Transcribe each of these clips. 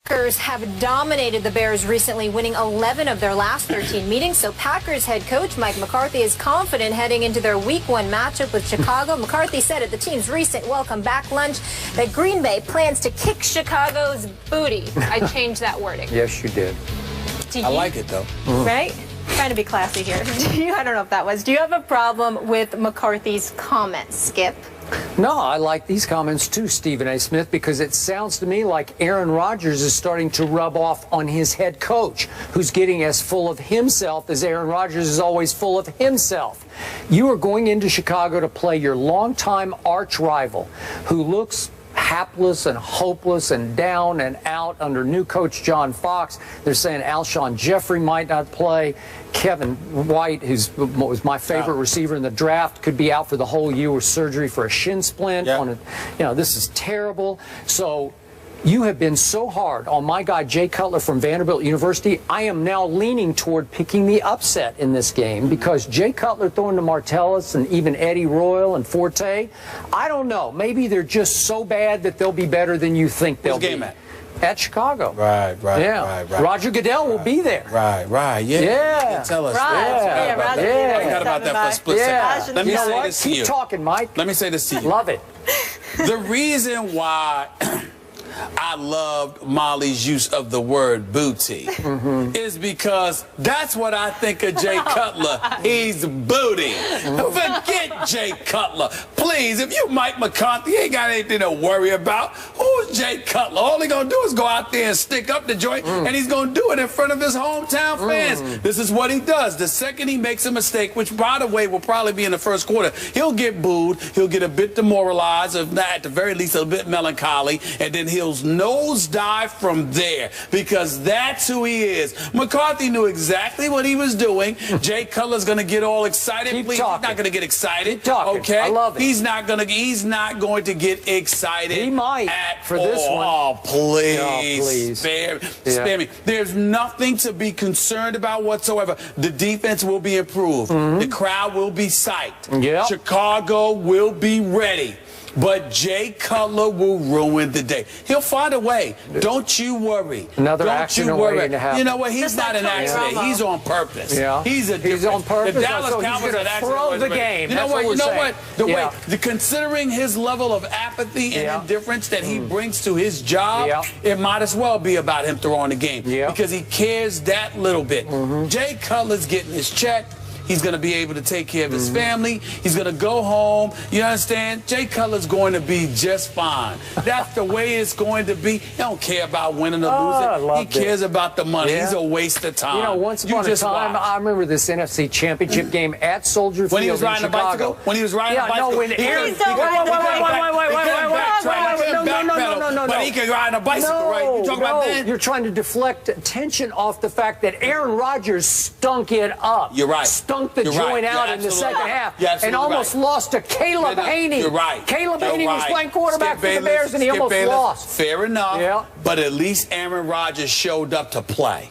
Packers have dominated the Bears recently, winning 11 of their last 13 meetings. So Packers head coach Mike McCarthy is confident heading into their Week 1 matchup with Chicago. McCarthy said at the team's recent welcome back lunch that Green Bay plans to kick Chicago's booty. I changed that wording. Yes, you did. I like it, though. Right? Trying to be classy here. I don't know if that was. Do you have a problem with McCarthy's comments, Skip? No, I like these comments too, Stephen A. Smith, because it sounds to me like Aaron Rodgers is starting to rub off on his head coach, who's getting as full of himself as Aaron Rodgers is always full of himself. You are going into Chicago to play your longtime arch rival, who looks hapless and hopeless and down and out under new coach John Fox. They're saying Alshon Jeffrey might not play. Kevin White, who was my favorite receiver in the draft, could be out for the whole year with surgery for a shin splint. This is terrible. So you have been so hard on my guy Jay Cutler from Vanderbilt University. I am now leaning toward picking the upset in this game because Jay Cutler throwing to Martellus and even Eddie Royal and Forte, I don't know. Maybe they're just so bad that they'll be better than you think they'll be. Where's the game at Chicago. Right. Roger Goodell will be there. Right. Yeah. Tell us. I forgot about that for a split second. Let me say this to you. Keep talking, Mike. Let me say this to you. Love it. The reason why I loved Molly's use of the word booty is because that's what I think of Jay Cutler. He's booty. Forget Jay Cutler. Please, if you Mike McCarthy, you ain't got anything to worry about. Who's Jay Cutler? All he gonna do is go out there and stick up the joint, and he's gonna do it in front of his hometown fans. This is what he does. The second he makes a mistake, which by the way will probably be in the first quarter, he'll get booed, he'll get a bit demoralized, if not at the very least a bit melancholy, and then he'll nosedive from there because that's who he is. McCarthy knew exactly what he was doing. Jay Cutler's going to get all excited. Please, he's not going to get excited. Okay, I love it. He's not going to get excited. He might for this one. Oh, please. Spare me. There's nothing to be concerned about whatsoever. The defense will be improved. The crowd will be psyched. Chicago will be ready. But Jay Cutler will ruin the day. He'll find a way. Don't you worry. Another Don't accident you worry. waiting to happen. You know what? He's not an accident. He's on purpose. He's on purpose. The Dallas Cowboys are an accident. Throw the game. You know what? Considering his level of apathy and indifference that he brings to his job, it might as well be about him throwing the game because he cares that little bit. Jay Cutler's getting his check. He's going to be able to take care of his family. He's going to go home. You understand? Jay Cutler's going to be just fine. That's the way it's going to be. He don't care about winning or losing. He cares about the money. He's a waste of time. You know, once upon a time, I remember this NFC Championship game at Soldier Field when he was riding in Chicago. When he was riding a bicycle. No. But he can ride a bicycle, right? You talking about that? You're trying to deflect attention off the fact that Aaron Rodgers stunk it up. You're right. Stunk the joint out in the second half and almost lost to Caleb Haney. You're right. Caleb Haney was playing quarterback for the Bears and he almost lost. Fair enough. But at least Aaron Rodgers showed up to play.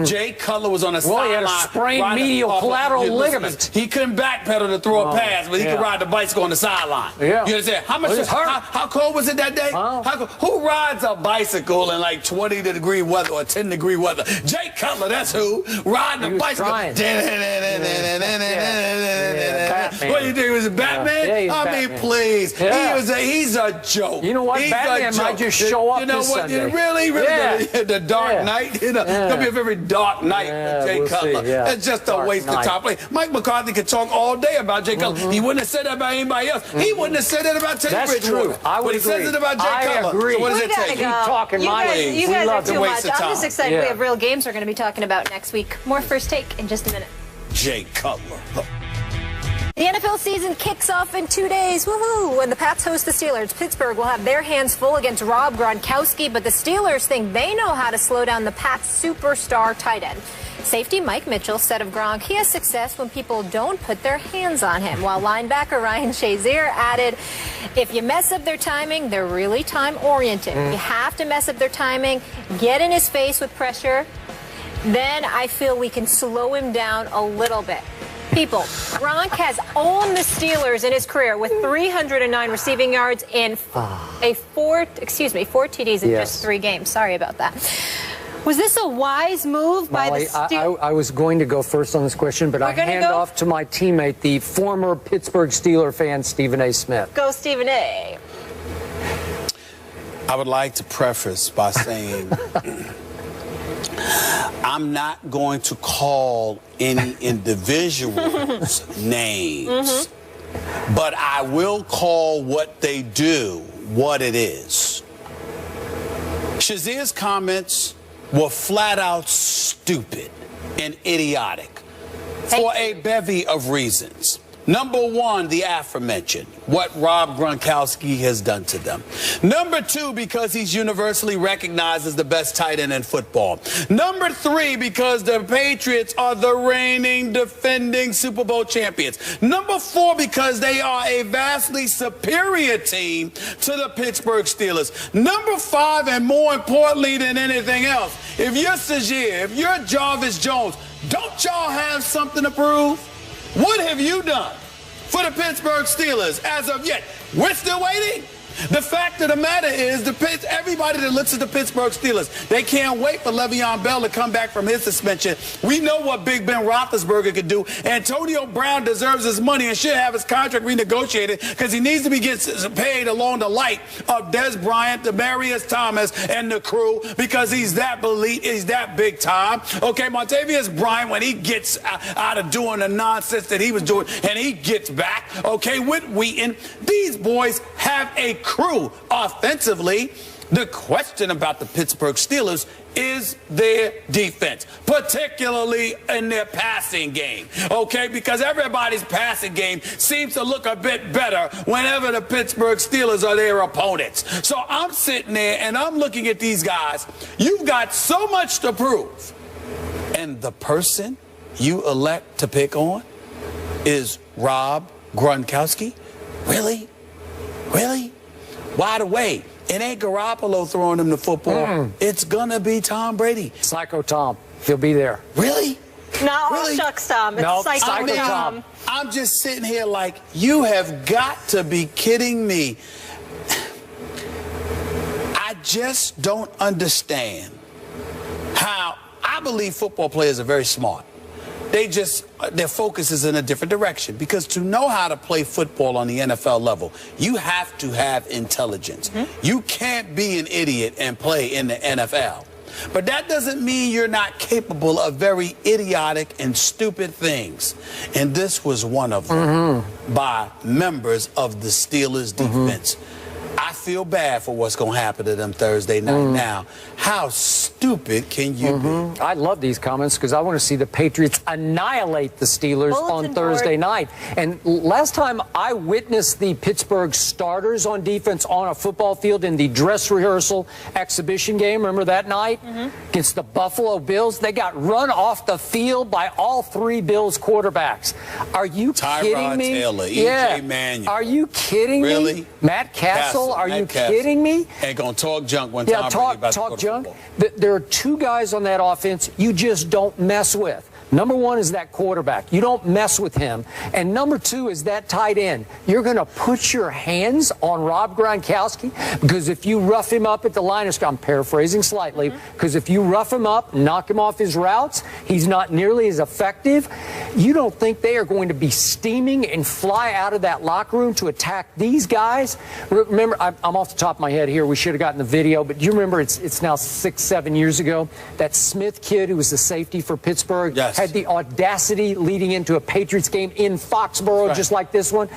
Jay Cutler was on the sideline. He had a sprained medial collateral ligament. He couldn't backpedal to throw a pass, but he could ride the bicycle on the sideline. You understand? How cold was it that day? Who rides a bicycle in like 20-degree weather or 10-degree weather? Jay Cutler, that's who. Riding a bicycle. What do you think? He was a Batman? I mean, please. He's a joke. You know what? Batman might just show up this Sunday. Really? The Dark Knight? It's going to be a very dark night for Jay Cutler. It's just a waste of time. Mike McCarthy could talk all day about Jay Cutler. He wouldn't have said that about anybody else. He wouldn't have said that about Teddy Bridgewater. I would agree. He says it about Jay Cutler. Agree. So what does it take? Keep talking, Mike. You guys are too much. I'm just excited. Yeah. We have real games we're going to be talking about next week. More First Take in just a minute. Jay Cutler. The NFL season kicks off in 2 days. Woohoo! When the Pats host the Steelers, Pittsburgh will have their hands full against Rob Gronkowski, but the Steelers think they know how to slow down the Pats' superstar tight end. Safety Mike Mitchell said of Gronk, he has success when people don't put their hands on him, while linebacker Ryan Shazier added, if you mess up their timing, they're really time-oriented. You have to mess up their timing, get in his face with pressure, then I feel we can slow him down a little bit. People, Gronk has owned the Steelers in his career with 309 receiving yards in four TDs in just 3 games. Sorry about that. Was this a wise move by the Steelers? I was going to go first on this question, but I hand off to my teammate, the former Pittsburgh Steeler fan, Stephen A. Smith. Go, Stephen A. I would like to preface by saying I'm not going to call any individuals names, but I will call what they do what it is. Shazier's comments were flat out stupid and idiotic for a bevy of reasons. Number one, the aforementioned, what Rob Gronkowski has done to them. Number two, because he's universally recognized as the best tight end in football. Number three, because the Patriots are the reigning, defending Super Bowl champions. Number four, because they are a vastly superior team to the Pittsburgh Steelers. Number five, and more importantly than anything else, if you're Shazier, if you're Jarvis Jones, don't y'all have something to prove? What have you done for the Pittsburgh Steelers as of yet? We're still waiting. The fact of the matter is, everybody that looks at the Pittsburgh Steelers, they can't wait for Le'Veon Bell to come back from his suspension. We know what Big Ben Roethlisberger could do. Antonio Brown deserves his money and should have his contract renegotiated because he needs to be getting paid along the light of Des Bryant, Demaryius Thomas, and the crew because he's that big time. Okay, Montavious Bryant, when he gets out of doing the nonsense that he was doing and he gets back, okay, with Wheaton, these boys have a crew offensively. The question about the Pittsburgh Steelers is their defense, particularly in their passing game, okay? Because everybody's passing game seems to look a bit better whenever the Pittsburgh Steelers are their opponents. So I'm sitting there and I'm looking at these guys. You've got so much to prove. And the person you elect to pick on is Rob Gronkowski? Really? Really? By the way, it ain't Garoppolo throwing him the football. It's going to be Tom Brady. Psycho Tom. He'll be there. Really? Not really? all shucks, Tom. It's Psycho Tom. I'm just sitting here like, you have got to be kidding me. I just don't understand how I believe football players are very smart. Their focus is in a different direction because to know how to play football on the NFL level, you have to have intelligence. You can't be an idiot and play in the NFL. But that doesn't mean you're not capable of very idiotic and stupid things. And this was one of them by members of the Steelers defense. I feel bad for what's going to happen to them Thursday night. Now, how stupid can you be? I love these comments because I want to see the Patriots annihilate the Steelers on Thursday night. And last time I witnessed the Pittsburgh starters on defense on a football field in the dress rehearsal exhibition game, remember that night? Against the Buffalo Bills, they got run off the field by all 3 Bills quarterbacks. Are you kidding me? Taylor, E.J. Manuel. Are you kidding me? Matt Castle, are you kidding me? Ain't gonna talk junk when Tom Brady about to go to football. There are 2 guys on that offense you just don't mess with. Number 1 is that quarterback. You don't mess with him. And number 2 is that tight end. You're going to put your hands on Rob Gronkowski because if you rough him up at the line of scrimmage, I'm paraphrasing slightly, because if you rough him up, knock him off his routes, he's not nearly as effective. You don't think they are going to be steaming and fly out of that locker room to attack these guys? Remember, I'm off the top of my head here. We should have gotten the video, but do you remember it's now 6-7 years ago, that Smith kid who was the safety for Pittsburgh? Yes. Had the audacity leading into a Patriots game in Foxborough, just like this one,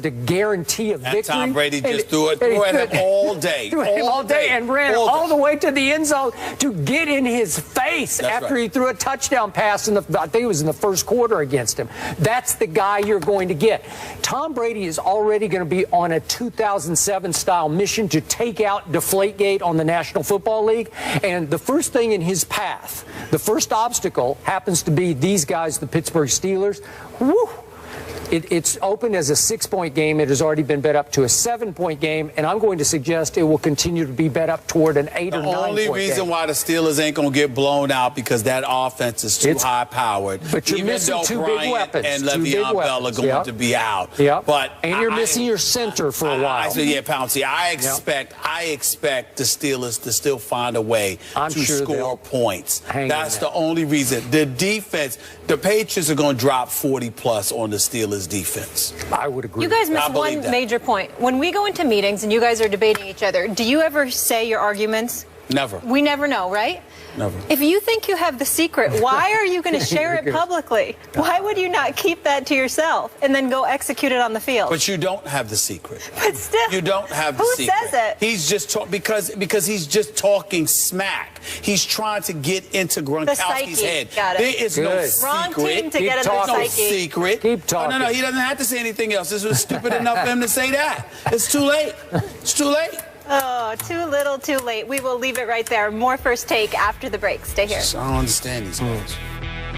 the guarantee of victory. And Tom Brady just threw it at him all day. All day and ran all the way to the end zone to get in his face after he threw a touchdown pass I think it was in the first quarter against him. That's the guy you're going to get. Tom Brady is already going to be on a 2007-style mission to take out Deflategate on the National Football League. And the first thing in his path, the first obstacle happens to be these guys, the Pittsburgh Steelers. Woo! It's open as a 6-point game. It has already been bet up to a 7-point game, and I'm going to suggest it will continue to be bet up toward an 8 or 9 point game. The only reason why the Steelers ain't going to get blown out because that offense is too high-powered. But you're missing two big weapons. And Le'Veon Bell are going to be out. And you're missing your center for a while. Pouncey, I expect the Steelers to still find a way to score points. That's the only reason. The defense, the Patriots are going to drop 40-plus on the Steelers' defense. I would agree. You guys miss one major point. When we go into meetings and you guys are debating each other, do you ever say your arguments? Never. We never know, right? Never. If you think you have the secret, why are you going to share it publicly? Why would you not keep that to yourself and then go execute it on the field? But you don't have the secret. But still, you don't have the secret. Who says it? He's just because he's just talking smack. He's trying to get into Gronkowski's head. Got it. There is no secret. Wrong team to get into the psyche. No secret. Keep talking. Oh, no, he doesn't have to say anything else. This was stupid enough for him to say that. It's too late. It's too late. Oh, too little, too late. We will leave it right there. More First Take after the break. Stay here. I don't understand these guys.